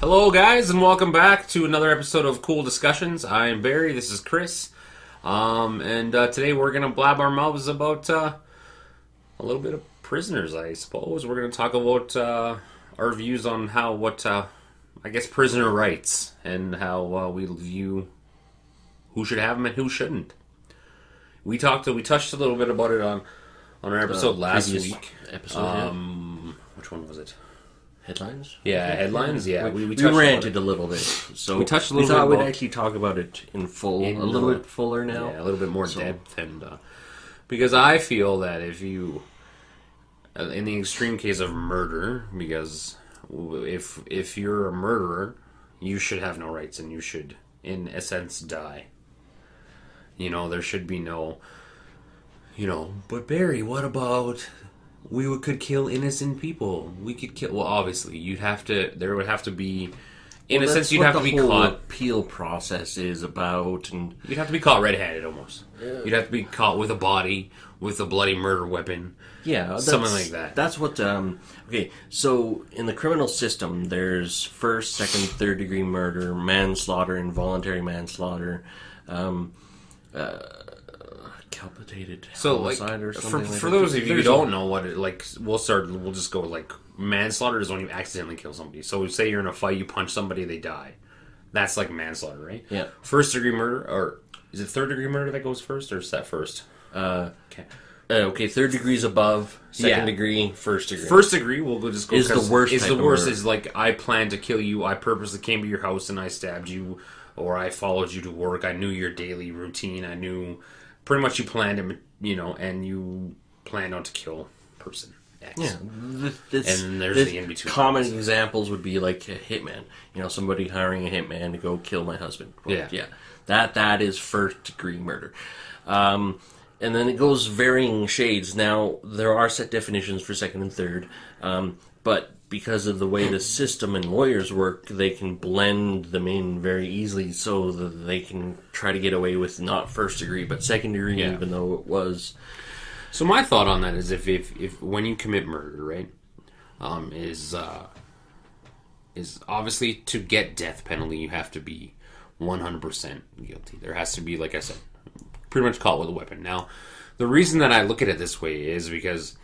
Hello, guys, and welcome back to another episode of Coull Discussions. I am Barry. This is Chris, and today we're gonna blab our mouths about a little bit of prisoners. I suppose we're gonna talk about our views on I guess prisoner rights and how we view who should have them and who shouldn't. We touched a little bit about it on our episode last week. Which one was it? Headlines? Yeah, headlines. Yeah, we ranted a little bit, so we touched a little bit. We thought we'd actually talk about it in full, a little bit fuller now. Yeah, a little bit more depth, and because I feel that if you, in the extreme case of murder, because if you're a murderer, you should have no rights, and you should, in a sense, die. You know, there should be no. But Barry, what about? We could kill innocent people. We could kill. Well, obviously, there would have to be. In a sense, you'd have to be caught. The appeal process is about, and you'd have to be caught red-handed almost. Yeah. You'd have to be caught with a body, with a bloody murder weapon. Yeah, something like that. That's what. Okay, so in the criminal system, there's first, second, third degree murder, manslaughter, involuntary manslaughter. Calculated homicide or something. For those of you who don't know what it we'll just go manslaughter is when you accidentally kill somebody. So say you're in a fight, you punch somebody, they die. That's like manslaughter, right? Yeah. First degree murder, or is it third degree murder that goes first, or is that first? Okay, third degree's above, second degree, first degree. First degree, we'll just go. Is the worst. Is the worst is like I planned to kill you. I purposely came to your house and I stabbed you, or I followed you to work. I knew your daily routine. I knew. Pretty much you planned it, and you planned on to kill person X. Yeah. And there's the in-between. Common examples would be like a hitman. Somebody hiring a hitman to go kill my husband. Well, yeah. That is first degree murder. And then it goes varying shades. Now, there are set definitions for second and third, but because of the way the system and lawyers work, they can blend them in very easily so that they can try to get away with not first degree, but second degree, even though it was. So my thought on that is if when you commit murder, right, is obviously to get death penalty, you have to be 100% guilty. There has to be, like I said, pretty much caught with a weapon. Now, the reason that I look at it this way is because,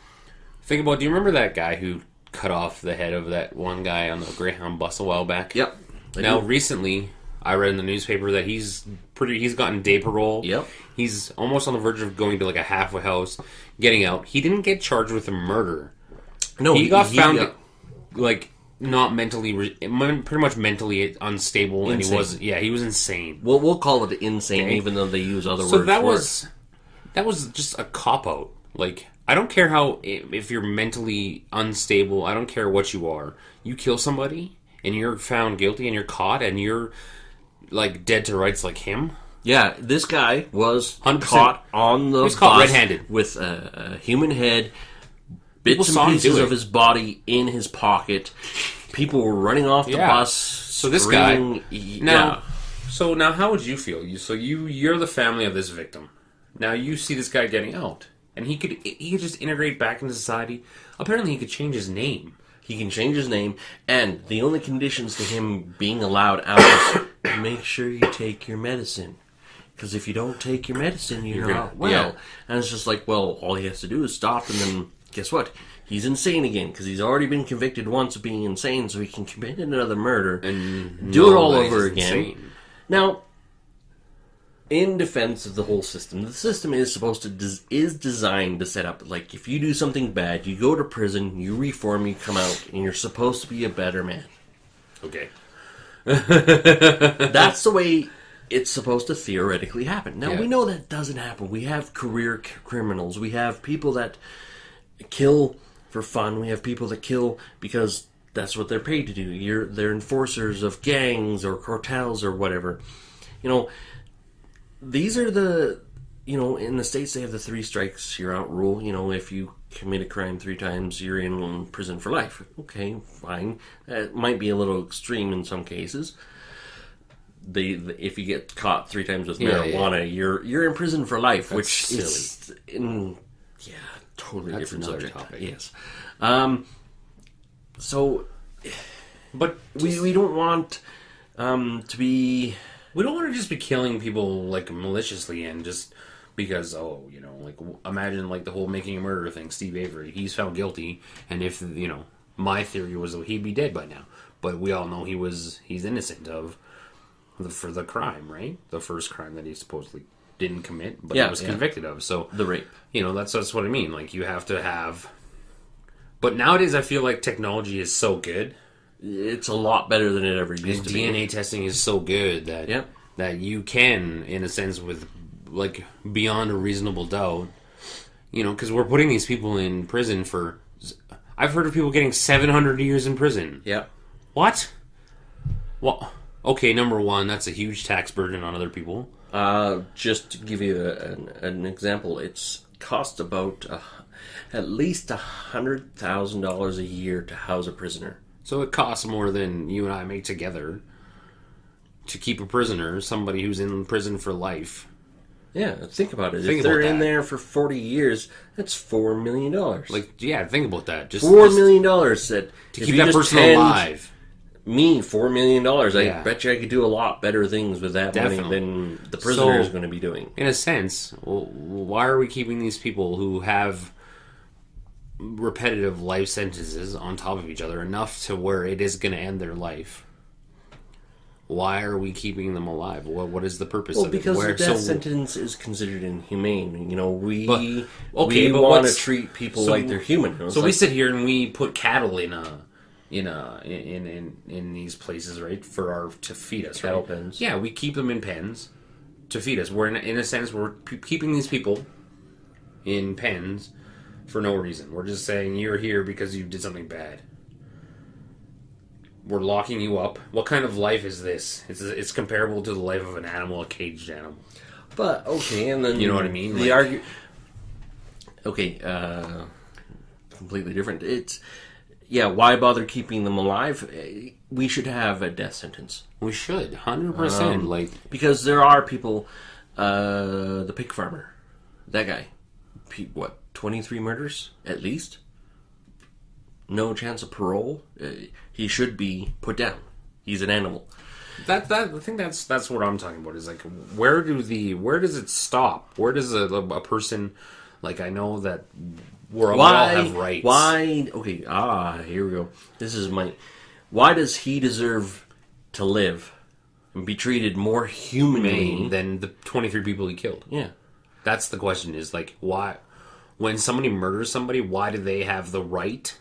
do you remember that guy who cut off the head of that one guy on the Greyhound bus a while back? Yep. Now, recently, I read in the newspaper that he's gotten day parole. Yep. He's almost on the verge of going to like a halfway house, getting out. He didn't get charged with a murder. No, he got found not mentally, pretty much mentally unstable, insane. And he was insane. Well, we'll call it insane, even though they use other words. So that was just a cop out. Like, I don't care if you're mentally unstable, I don't care what you are. You kill somebody, and you're found guilty, and you're caught, and you're, like, dead to rights like him. Yeah, this guy was 100%. Caught on the bus. He was caught red-handed. With a human head, bits and pieces of his body in his pocket. People were running off the bus. So this guy... So now how would you feel? You're the family of this victim. Now you see this guy getting out. And he could just integrate back into society. Apparently, he could change his name. He can change his name, and the only conditions to him being allowed out is make sure you take your medicine. Because if you don't take your medicine, you're not well. Yeah. And it's just like, well, all he has to do is stop, and then guess what? He's insane again, because he's already been convicted once of being insane, so he can commit another murder and do it all over again. Insane. Now, in defense of the whole system, the system is designed to set up, like, if you do something bad, you go to prison, you reform, you come out, and you're supposed to be a better man. Okay. That's the way it's supposed to theoretically happen. Now, we know that doesn't happen. We have career criminals. We have people that kill for fun. We have people that kill because that's what they're paid to do. They're enforcers of gangs or cartels or whatever. These are the, in the States they have the 3 strikes, you're out rule. If you commit a crime 3 times, you're in prison for life. Okay, fine. That might be a little extreme in some cases. If you get caught 3 times with marijuana, you're in prison for life, which silly. Is totally That's different another subject. topic. Yes. So But we don't want to be... We don't want to just be killing people, like, maliciously and just because, like, imagine, like, the whole making a murder thing. Steve Avery, he's found guilty, and if, my theory was that he'd be dead by now. But we all know he's innocent for the crime, right? The first crime that he supposedly didn't commit, but he was convicted of. So the rape. That's what I mean. Like, you have to have... But nowadays, I feel like technology is so good. It's a lot better than it ever used to be. DNA testing is so good that you can, in a sense, with like beyond a reasonable doubt, because we're putting these people in prison for. I've heard of people getting 700 years in prison. Yeah. What? Well, okay. Number one, that's a huge tax burden on other people. Just to give you an example, it's cost about at least $100,000 a year to house a prisoner. So it costs more than you and I make together to keep a prisoner, somebody who's in prison for life. Yeah, think about it. If they're in there for 40 years, that's $4 million. Think about that. Just $4 million that to keep that person alive. Me, $4 million. I bet you I could do a lot better things with that money than the prisoner is going to be doing. In a sense, why are we keeping these people who have repetitive life sentences on top of each other enough to where it is going to end their life? Why are we keeping them alive? What is the purpose of it? Well, because the death sentence is considered inhumane. We want to treat people like they're human. So we sit here and we put cattle in these places, right, to feed us. Cattle right? pens. Yeah, we keep them in pens to feed us. We're in a sense we're keeping these people in pens for no reason. We're just saying you're here because you did something bad. We're locking you up. What kind of life is this? It's comparable to the life of an animal, a caged animal. But, okay, and then... You know what I mean? Completely different. It's... Yeah, why bother keeping them alive? We should have a death sentence. We should, 100%. Because there are people... the pig farmer. That guy. 23 murders, at least? No chance of parole. He should be put down. He's an animal. I think that's what I'm talking about. Is like where does it stop? Where does a person like I know that we all have rights. Why? Okay. Here we go. This is my. Why does he deserve to live and be treated more humanly than the 23 people he killed? Yeah. That's the question. Is like why when somebody murders somebody, why do they have the right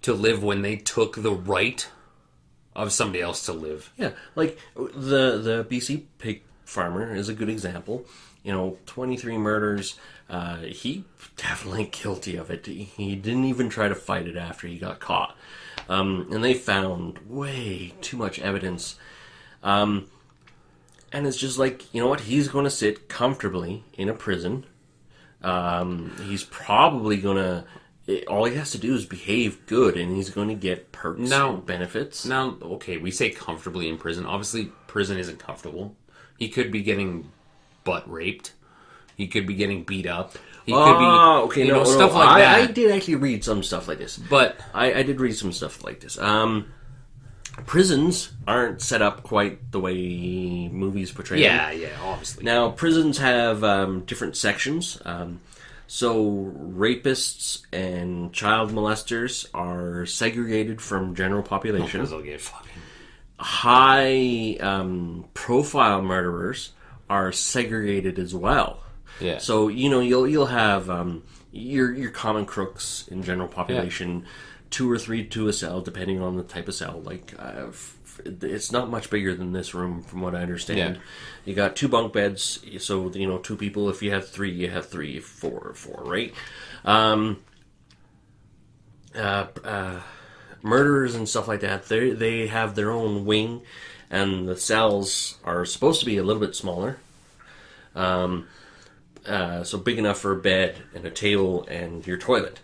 to live when they took the right of somebody else to live? Yeah, like the BC pig farmer is a good example. 23 murders. He definitely guilty of it. He didn't even try to fight it after he got caught. And they found way too much evidence. And it's just like, you know what? He's going to sit comfortably in a prison. He's probably going to... All he has to do is behave good, and he's going to get perks and benefits. Now, okay, we say comfortably in prison. Obviously, prison isn't comfortable. He could be getting butt raped. He could be getting beat up. He could be, stuff like that. I did actually read some stuff like this. But I did read some stuff like this. Prisons aren't set up quite the way movies portray them. Yeah, obviously. Now, prisons have different sections. So, rapists and child molesters are segregated from general population. Because they'll get fucking... High-profile murderers are segregated as well. Yeah. So, you'll have your common crooks in general population, 2 or 3 to a cell, depending on the type of cell. Like, it's not much bigger than this room, from what I understand. Yeah. You got 2 bunk beds, so 2 people. If you have 3, you have 3. 4, right? Murderers and stuff like that. They have their own wing, and the cells are supposed to be a little bit smaller. So big enough for a bed and a table and your toilet.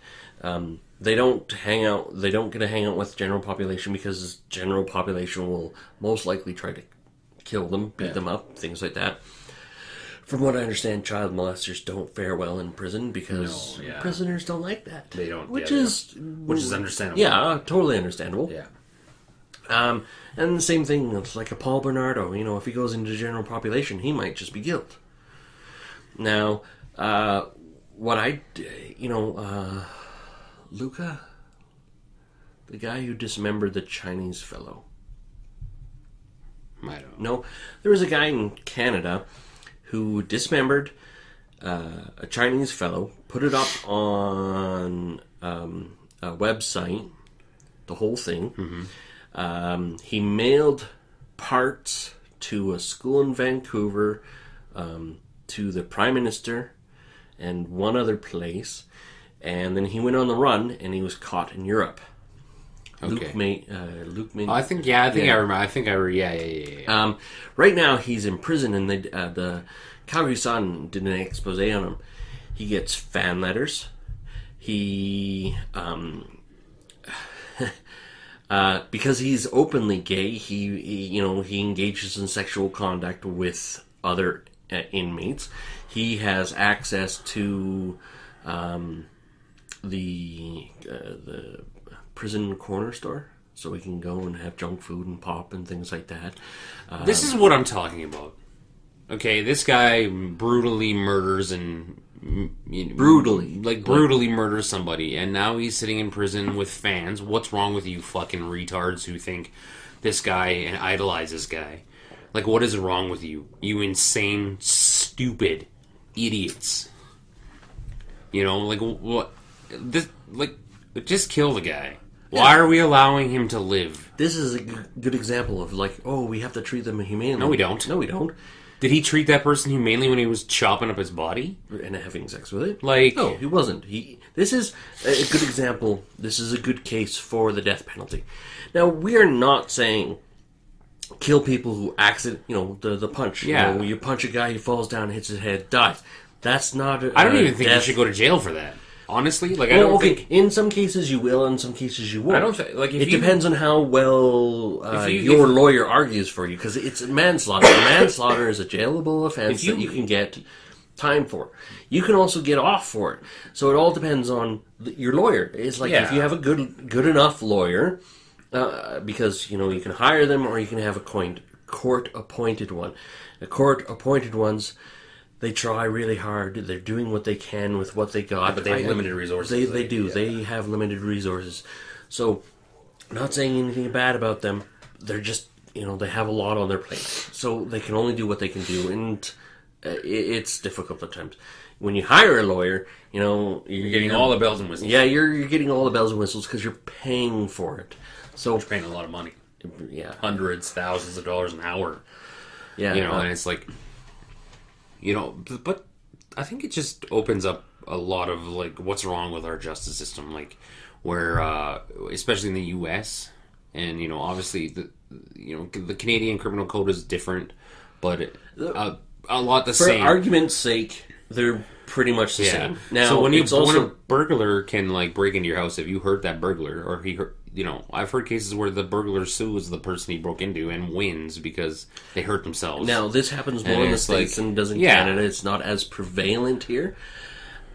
They don't hang out. They don't get to hang out with general population because general population will most likely try to kill them, beat them up, things like that. From what I understand, child molesters don't fare well in prison because prisoners don't like that. They don't, which is understandable. Yeah, totally understandable. Yeah. And the same thing, it's like a Paul Bernardo. If he goes into the general population, he might just be guilt. Now, Luca, the guy who dismembered the Chinese fellow. I don't know. No, there was a guy in Canada who dismembered a Chinese fellow, put it up on a website, the whole thing. Mm-hmm. He mailed parts to a school in Vancouver, to the Prime Minister, and one other place. And then he went on the run, and he was caught in Europe. Okay. Luke made. I think I remember. Yeah. Right now, he's in prison, and the Calgary Sun did an expose on him. He gets fan letters. He, because he's openly gay, he engages in sexual contact with other inmates. He has access to the prison corner store, so we can go and have junk food and pop and things like that. This is what I'm talking about. Okay, this guy brutally murders and brutally murders somebody, and now he's sitting in prison with fans. What's wrong with you fucking retards who think this guy and idolize this guy? Like, what is wrong with you? You insane, stupid idiots. What? Just kill the guy. Why are we allowing him to live? This is a good example of we have to treat them humanely. No, we don't. No, we don't. Did he treat that person humanely when he was chopping up his body? And having sex with it? No, he wasn't. This is a good example. This is a good case for the death penalty. Now, we are not saying kill people who the punch. Yeah. You punch a guy, he falls down, hits his head, dies. That's not I don't even think you should go to jail for that. Honestly, I don't think... In some cases you will, in some cases you won't. I don't think... It depends on how well your lawyer argues for you, because it's manslaughter. Manslaughter is a jailable offense that you can get time for. You can also get off for it. So it all depends on your lawyer. It's if you have a good enough lawyer, because, you can hire them or you can have a court-appointed one. The court-appointed ones... They try really hard. They're doing what they can with what they got. But they have limited resources. They do. Yeah. They have limited resources. So, I'm not saying anything bad about them. They're just, they have a lot on their plate. So, they can only do what they can do. And it's difficult at times. When you hire a lawyer, you're getting all the bells and whistles. Yeah, you're getting all the bells and whistles because you're paying for it. So you're paying a lot of money. Yeah. Hundreds, thousands of dollars an hour. Yeah. And it's like... but I think it just opens up a lot of what's wrong with our justice system, where especially in the U.S. and obviously the Canadian criminal code is different, but a lot the same. For argument's sake, they're pretty much the same. Now, so when a burglar can break into your house, if you hurt that burglar or he hurt. I've heard cases where the burglar sues the person he broke into and wins because they hurt themselves. Now, this happens more in the States than it does in Canada. It's not as prevalent here.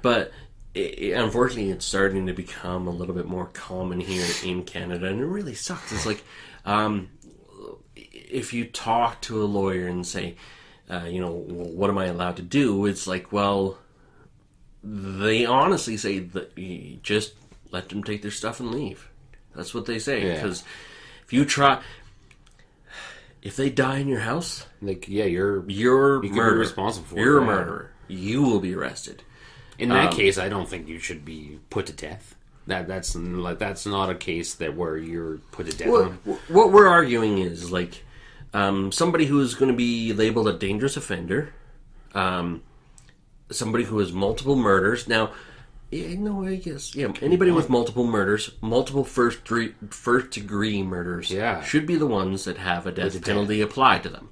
But, unfortunately, it's starting to become a little bit more common here in Canada. And it really sucks. It's if you talk to a lawyer and say, what am I allowed to do? It's they honestly say that you just let them take their stuff and leave. That's what they say. Because if they die in your house, you're you can be responsible for it. You're a murderer. You will be arrested. In that case, I don't think you should be put to death. That's not a case where you're put to death. What we're arguing is somebody who is going to be labeled a dangerous offender, somebody who has multiple murders. Now. I guess. Yeah, anybody with multiple murders, multiple first degree murders, should be the ones that have a death penalty applied to them.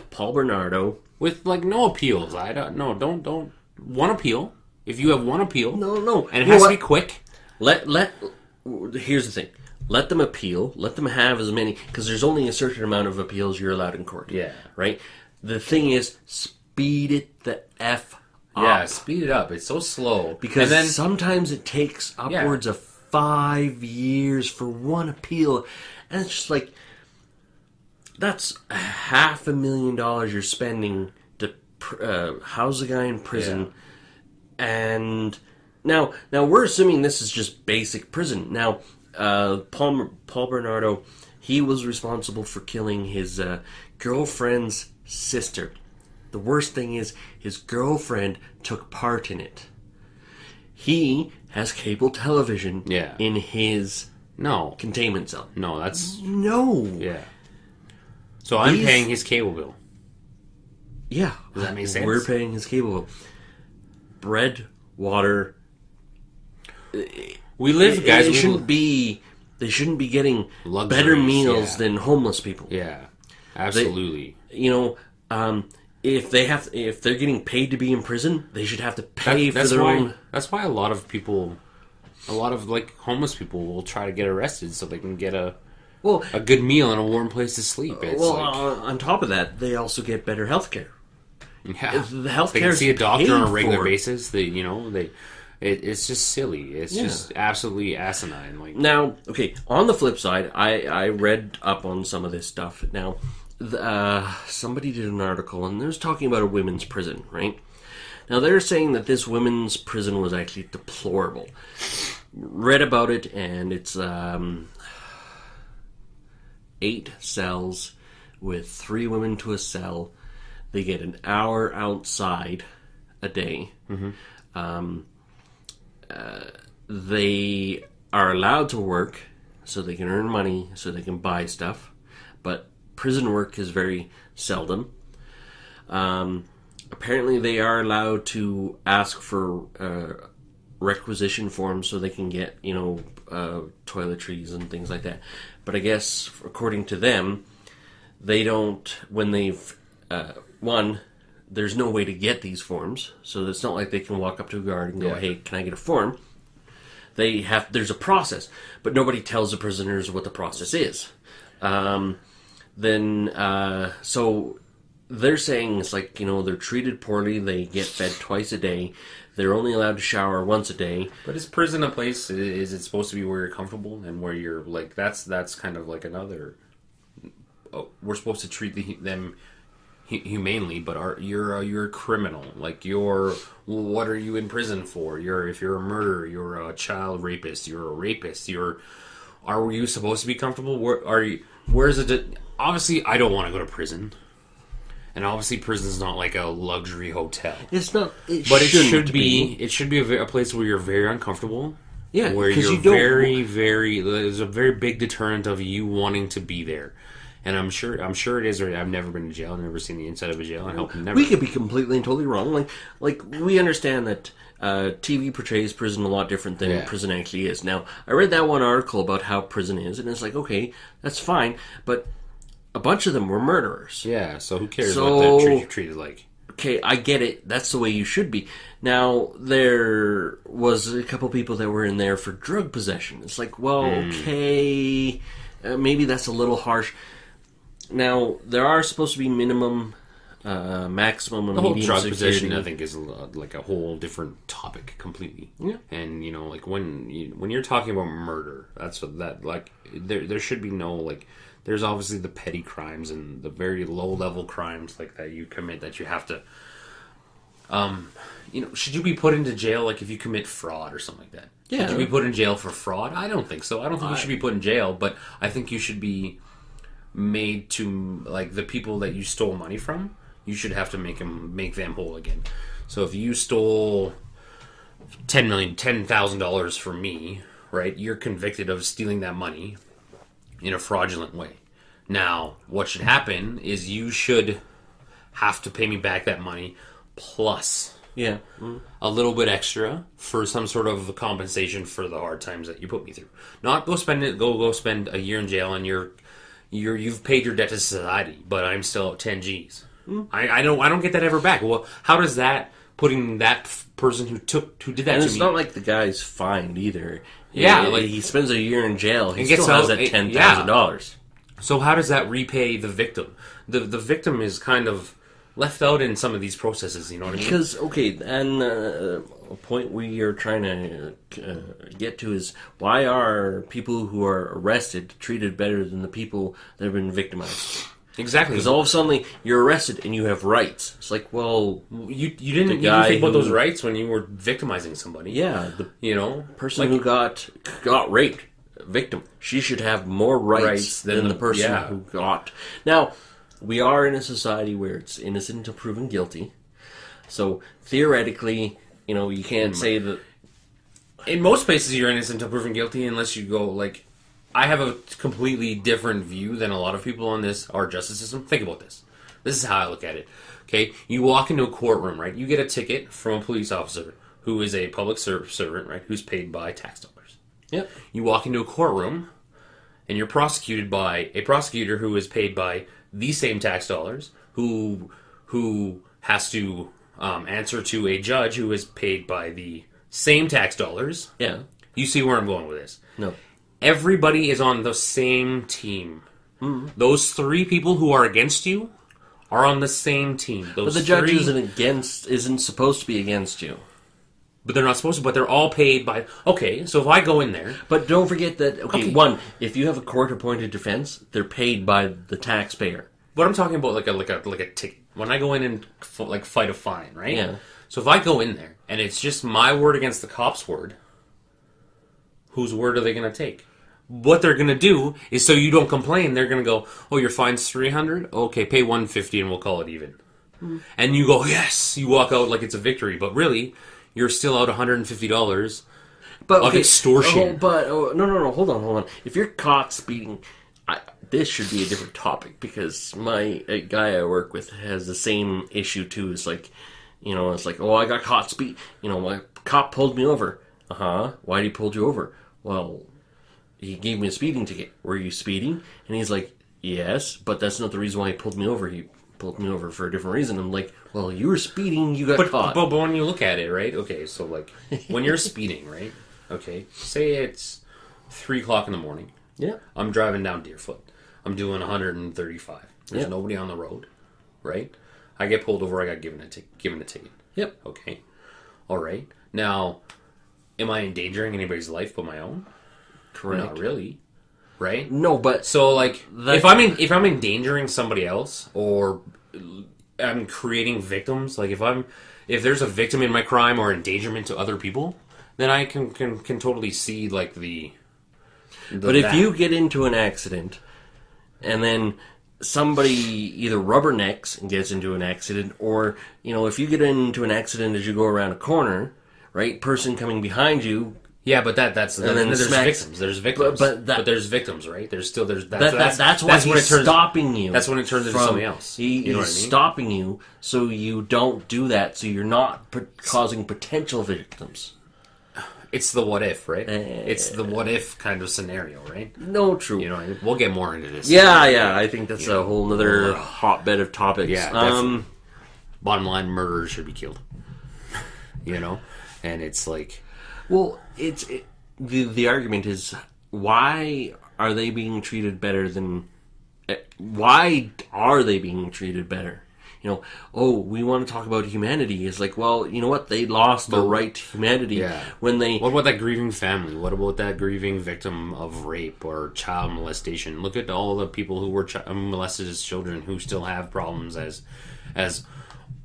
Paul Bernardo with no appeals. Don't one appeal. If you have one appeal, no, and it has to be quick. Here's the thing. Let them appeal. Let them have as many, because there's only a certain amount of appeals you're allowed in court. Yeah. Right. The thing is, speed it the f. Yeah, speed it up. It's so slow. Because sometimes it takes upwards of 5 years for one appeal. And it's just like, that's $500,000 you're spending to house a guy in prison. Yeah. And now we're assuming this is just basic prison. Now, Paul Bernardo, he was responsible for killing his girlfriend's sister. The worst thing is, his girlfriend took part in it. He has cable television in his containment cell. No, that's... No. Yeah. So I'm paying his cable bill. Yeah. Does that make sense? We're paying his cable bill. Bread, water... We live, guys. They shouldn't be getting luxuries, better meals than homeless people. Yeah, absolutely. If they're getting paid to be in prison, they should have to pay for their own. That's why a lot of like homeless people will try to get arrested so they can get a good meal and a warm place to sleep. It's on top of that, they also get better health care. Yeah, the health care. They can see a doctor on a regular basis. It's just silly. It's just absolutely asinine. Like, now, okay, on the flip side, I read up on some of this stuff. Now, somebody did an article, and they was talking about a women's prison, right? Now, they're saying that this women's prison was actually deplorable. Read about it, and it's 8 cells with 3 women to a cell. They get an hour outside a day. Mm-hmm. They are allowed to work so they can earn money, so they can buy stuff, but prison work is very seldom. Apparently they are allowed to ask for requisition forms so they can get, toiletries and things like that. But I guess, according to them, they don't, when they've, there's no way to get these forms, so it's not like they can walk up to a guard and go, hey, can I get a form? There's a process, but nobody tells the prisoners what the process is. So they're saying it's like, they're treated poorly, they get fed twice a day, they're only allowed to shower once a day. But is prison a place, is it supposed to be where you're comfortable and where you're, like, that's kind of like another, we're supposed to treat them humanely, but you're a criminal. Like, what are you in prison for? If you're a murderer, you're a child rapist, you're a rapist, are you supposed to be comfortable? Where's it? Obviously, I don't want to go to prison. And obviously, prison's not like a luxury hotel. It's not. It should be. It should be a place where you're very uncomfortable. Yeah, where you're very, very. There's a very big deterrent of you wanting to be there. And I'm sure it is. I've never been to jail. I've never seen the inside of a jail. I hope never. We could be completely and totally wrong. Like we understand that TV portrays prison a lot different than prison actually is. Now, I read that one article about how prison is, and it's like, okay, that's fine, but a bunch of them were murderers. Yeah, so who cares what they're treated like? Okay, I get it. That's the way you should be. Now, there was a couple people that were in there for drug possession. It's like, well, okay, maybe that's a little harsh. Now, there are supposed to be minimum, maximum, and medium drug security. Possession, I think, is like a whole different topic completely. Yeah. And, like, when you're talking about murder, there should be no, like, there's obviously the petty crimes and the very low-level crimes, like, that you commit that you have to, should you be put into jail, like, if you commit fraud or something like that? Yeah. Should you be put in jail for fraud? I don't think so. I don't think you should be put in jail, but I think you should be made to, like, the people that you stole money from, you should have to make them whole again. So if you stole $10,000 from me, right, you're convicted of stealing that money in a fraudulent way. Now, what should happen is you should have to pay me back that money plus a little bit extra for some sort of compensation for the hard times that you put me through. Not go spend a year in jail and you've paid your debt to society, but I'm still at 10 G's. I don't get that ever back. Well, how does that, putting that person who did that to me... And it's not like the guy's fined either. Yeah, like he spends a year in jail. He still has that $10,000. So how does that repay the victim? The victim is kind of left out in some of these processes. You know what I mean? Because and a point we are trying to get to is why are people who are arrested treated better than the people that have been victimized? Exactly. Because all of a sudden you're arrested and you have rights. It's like, well, you didn't think about those rights when you were victimizing somebody. Yeah, the person who got raped, victim, she should have more rights than the person who got. Now, we are in a society where it's innocent until proven guilty. So theoretically, you can't say that. In most places, you're innocent until proven guilty, unless you go like. I have a completely different view than a lot of people on our justice system. Think about this. This is how I look at it. Okay, you walk into a courtroom, right? You get a ticket from a police officer who is a public servant, right? Who's paid by tax dollars. Yep. You walk into a courtroom, and you're prosecuted by a prosecutor who is paid by the same tax dollars, who has to answer to a judge who is paid by the same tax dollars. Yeah. You see where I'm going with this? No. Everybody is on the same team. Mm-hmm. Those three people who are against you are on the same team. But the judge isn't supposed to be against you. But they're not supposed to. But they're all paid by. Okay, so if I go in there, but don't forget that. One, if you have a court-appointed defense, they're paid by the taxpayer. But I'm talking about like a ticket. When I go in and fight a fine, right? Yeah. So if I go in there and it's just my word against the cop's word, whose word are they going to take? What they're going to do is, so you don't complain, they're going to go, oh, your fine's $300? Okay, pay $150 and we'll call it even. Mm. And you go, yes! You walk out like it's a victory, but really, you're still out $150 of extortion. No, hold on. If you're caught speeding, this should be a different topic, because a guy I work with has the same issue too. It's like, it's like, oh, I got caught speeding. My cop pulled me over. Why did he pull you over? Well, he gave me a speeding ticket. Were you speeding? And he's like, yes, but that's not the reason why he pulled me over. He pulled me over for a different reason. I'm like, well, you were speeding, you got caught. But when you look at it, right? Okay, so like, when you're speeding, right? Okay, say it's 3 o'clock in the morning. Yeah. I'm driving down Deerfoot. I'm doing 135. There's nobody on the road, right? I get pulled over, I got given a ticket. Yep. Okay. All right. Now, am I endangering anybody's life but my own? Correct. Not really, right? No, but so like, if I'm endangering somebody else, or I'm creating victims, like if there's a victim in my crime or endangerment to other people, then I can totally see like the but if you get into an accident and then somebody either rubbernecks and gets into an accident, or if you get into an accident as you go around a corner, right, person coming behind you. Yeah, but there's victims. There's victims. But there's victims, right? That's why he's stopping you. That's when it turns into something else. He's stopping you so you don't do that, so you're not causing potential victims. It's the what if, right? It's the what if kind of scenario, right? No, true. We'll get more into this. Yeah. I think that's a whole other hotbed of topics. Yeah, definitely. Bottom line, murderers should be killed. And it's like... Well, the argument is, why are they being treated better than... Why are they being treated better? We want to talk about humanity. It's like, well, you know what? They lost the right to humanity when they... What about that grieving family? What about that grieving victim of rape or child molestation? Look at all the people who were molested as children who still have problems as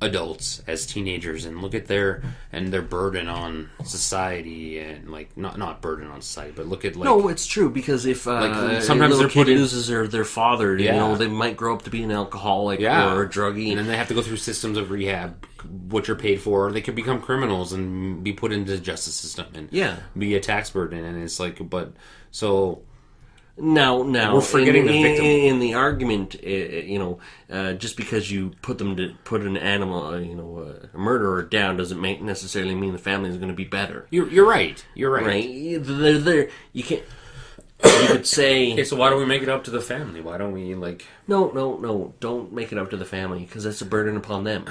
adults, as teenagers, and look at their burden on society, and like not burden on society, but look at like... No, it's true, because if sometimes a little kid loses their father, they might grow up to be an alcoholic or a druggie, and then they have to go through systems of rehab, which are paid for, or they could become criminals and be put into the justice system and be a tax burden, and it's like, but so... Now, we're forgetting the victim. In the argument, just because you put an animal, a murderer down, doesn't necessarily mean the family is going to be better. You're right. Right? You can't. You could say. Okay, so why don't we make it up to the family? Why don't we like? No. Don't make it up to the family, because that's a burden upon them.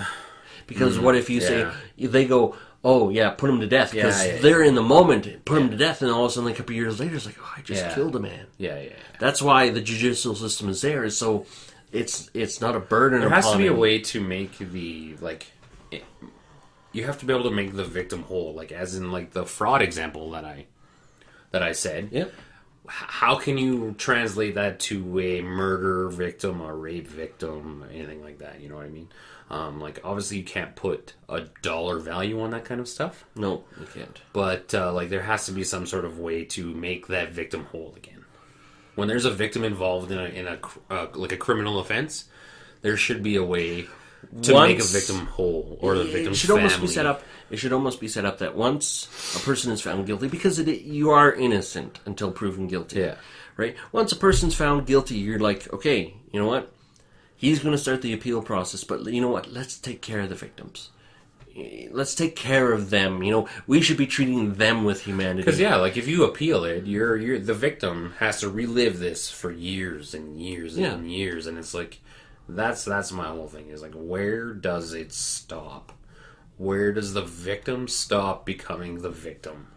Because what if you say they go, oh yeah, put him to death, because they're in the moment, put him to death, and all of a sudden, a couple of years later, it's like, oh, I just killed a man. Yeah. That's why the judicial system is there, is so it's not a burden. There has to be a way to make you have to be able to make the victim whole, like as in like the fraud example that I said. Yeah. How can you translate that to a murder victim, a rape victim, anything like that? You know what I mean? Like, obviously you can't put a dollar value on that kind of stuff. No, you can't. But, like, there has to be some sort of way to make that victim whole again. When there's a victim involved in a criminal offense, there should be a way to make a victim whole, or the victim's family. It should almost be set up that once a person is found guilty, because you are innocent until proven guilty. Yeah. Right? Once a person's found guilty, you're like, okay, you know what? He's going to start the appeal process, but you know what? Let's take care of the victims. Let's take care of them. You know, we should be treating them with humanity. Because like if you appeal it, you're the victim has to relive this for years and years and years, and it's like that's my whole thing is like, where does it stop? Where does the victim stop becoming the victim?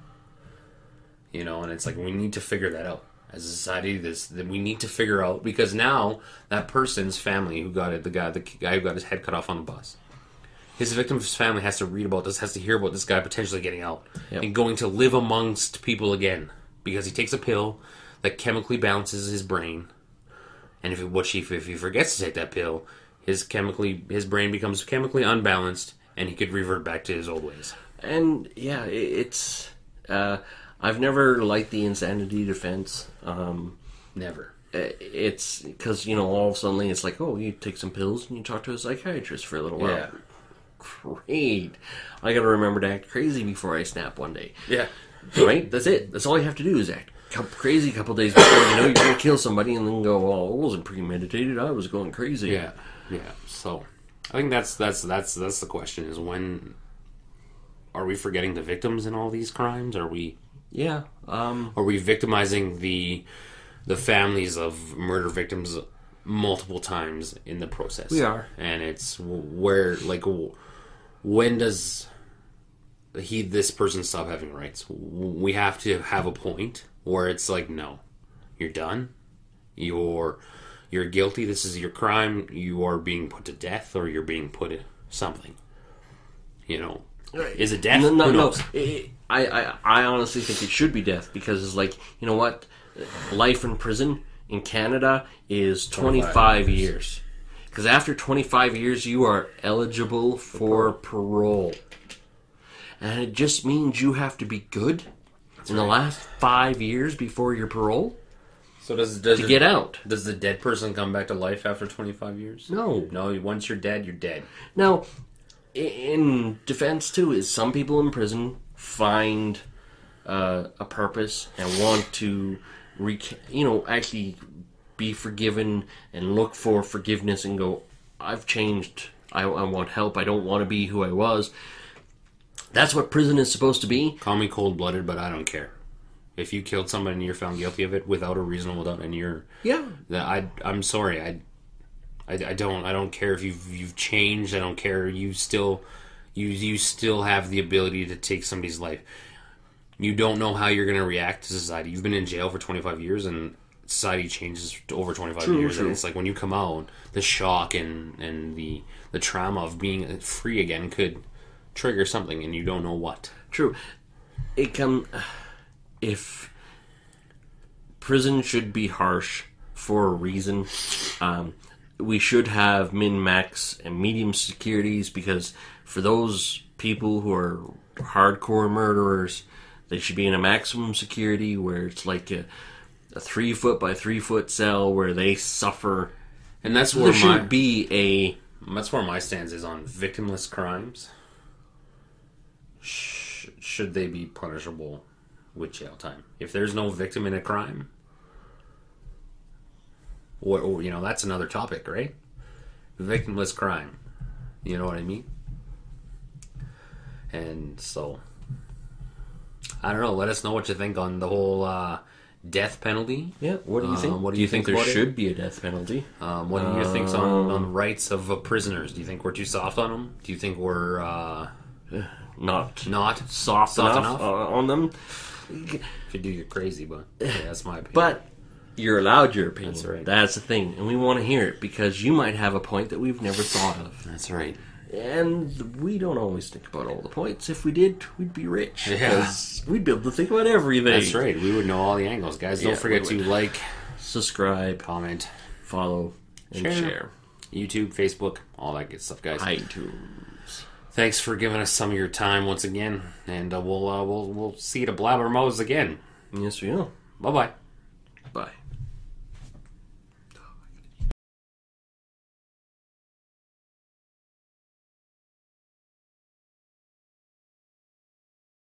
You know, and it's like we need to figure that out. As a society, that we need to figure out, because now that person's family who got it, the guy who got his head cut off on the bus, his victim's family has to read about this, has to hear about this guy potentially getting out and going to live amongst people again because he takes a pill that chemically balances his brain, and if he forgets to take that pill, his brain becomes chemically unbalanced, and he could revert back to his old ways. And yeah, it's. I've never liked the insanity defense. Never. It's because, you know, all of a sudden it's like, oh, you take some pills and you talk to a psychiatrist for a little while. Yeah. Great. I gotta remember to act crazy before I snap one day. Yeah. Right? That's it. That's all you have to do is act crazy a couple days before you know you're gonna kill somebody, and then go, well, it wasn't premeditated. I was going crazy. Yeah. Yeah. So I think that's the question, is when are we forgetting the victims in all these crimes? Are we... Yeah. Are we victimizing the families of murder victims multiple times in the process? We are. And it's where, like, when does this person stop having rights? We have to have a point where it's like, no, you're done. You're guilty. This is your crime. You are being put to death, or you're being put to something. You know, is it death? No. I honestly think it should be death, because it's like, you know what? Life in prison in Canada is 25 years. Because after 25 years, you are eligible for parole. And it just means you have to be good in the last 5 years before your parole. So does get out. Does the dead person come back to life after 25 years? No. No, once you're dead, you're dead. Now, in defense, too, is some people in prison find a purpose and want to, actually be forgiven and look for forgiveness and go, I've changed. I want help. I don't want to be who I was. That's what prison is supposed to be. Call me cold-blooded, but I don't care. If you killed somebody and you're found guilty of it without a reasonable doubt, and you're... Yeah. I'm sorry. I don't care if you've changed. I don't care. You still have the ability to take somebody's life. You don't know how you're going to react to society. You've been in jail for 25 years, and society changes over 25 years. True. And it's like when you come out, the shock and the trauma of being free again could trigger something, and you don't know what. True. If prison should be harsh for a reason, we should have min, max, and medium securities, because for those people who are hardcore murderers, they should be in a maximum security where it's like a 3 foot by 3 foot cell where they suffer. And that's where that's where my stance is on victimless crimes. Should they be punishable with jail time? If there's no victim in a crime, or that's another topic, right? Victimless crime. You know what I mean? And so, I don't know. Let us know what you think on the whole death penalty. Yeah, what do you think? What do you think there should be a death penalty? What do you think on rights of prisoners? Do you think we're too soft on them? Do you think we're not soft enough on them? Could do you crazy, but yeah, that's my opinion. But You're allowed your opinion. That's right. That's the thing. And we want to hear it because you might have a point that we've never thought of. That's right. And we don't always think about all the points. If we did, we'd be rich. Yeah. Because we'd be able to think about everything. That's right. We would know all the angles. Guys, don't forget to like, subscribe, comment, follow, and share. YouTube, Facebook, all that good stuff, guys. iTunes. Thanks for giving us some of your time once again. And we'll see you to Blabbermouths again. Yes, we will. Bye-bye. Bye.